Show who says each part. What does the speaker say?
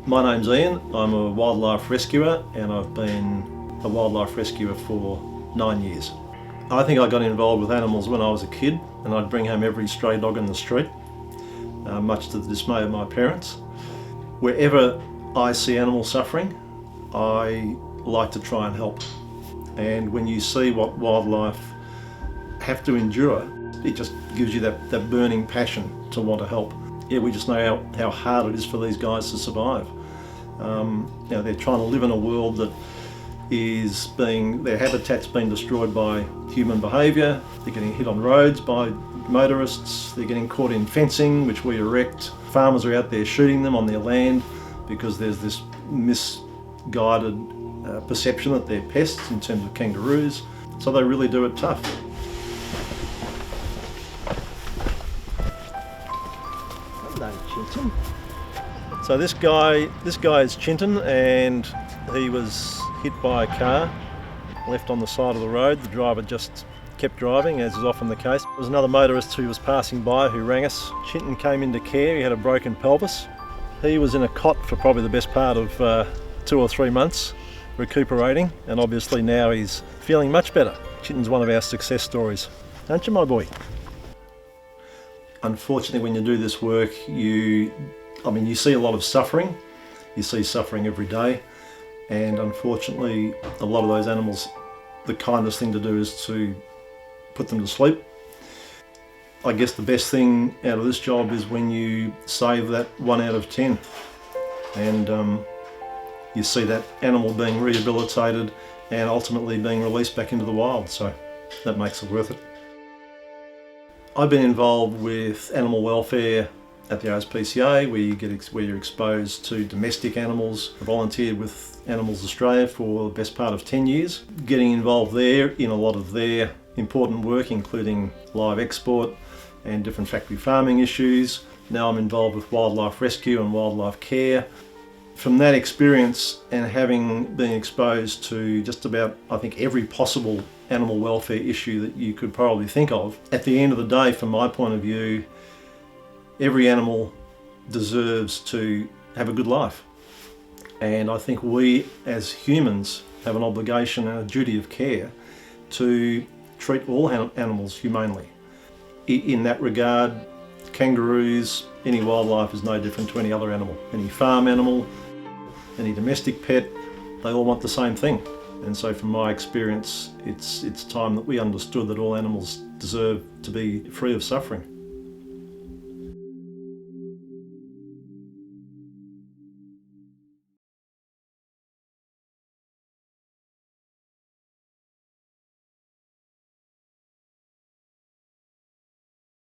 Speaker 1: My name's Ian. I'm a wildlife rescuer and I've been a wildlife rescuer for 9 years. I think I got involved with animals when I was a kid, and I'd bring home every stray dog in the street, much to the dismay of my parents. Wherever I see animals suffering, I like to try and help. And when you see what wildlife have to endure, it just gives you that burning passion to want to help. Yeah, we just know how hard it is for these guys to survive. They're trying to live in a world that is their habitat's been destroyed by human behaviour. They're getting hit on roads by motorists. They're getting caught in fencing, which we erect. Farmers are out there shooting them on their land because there's this misguided perception that they're pests in terms of kangaroos. So they really do it tough. Hello, Chinton. So this guy is Chinton, and he was hit by a car, left on the side of the road. The driver just kept driving, as is often the case. There was another motorist who was passing by who rang us. Chinton came into care. He had a broken pelvis. He was in a cot for probably the best part of 2 or 3 months, recuperating, and obviously now he's feeling much better. Chinton's one of our success stories, aren't you, my boy? Unfortunately, when you do this work, you see a lot of suffering. You see suffering every day, and unfortunately, a lot of those animals, the kindest thing to do is to put them to sleep. I guess the best thing out of this job is when you save that 1 out of 10, and you see that animal being rehabilitated and ultimately being released back into the wild, so that makes it worth it. I've been involved with animal welfare at the ASPCA, where you're exposed to domestic animals. I volunteered with Animals Australia for the best part of 10 years, getting involved there in a lot of their important work, including live export and different factory farming issues. Now I'm involved with wildlife rescue and wildlife care. From that experience and having been exposed to just about, I think, every possible animal welfare issue that you could probably think of, at the end of the day, from my point of view, every animal deserves to have a good life. And I think we as humans have an obligation and a duty of care to treat all animals humanely. In that regard, kangaroos, any wildlife is no different to any other animal. Any farm animal, any domestic pet, they all want the same thing. And so from my experience, it's time that we understood that all animals deserve to be free of suffering.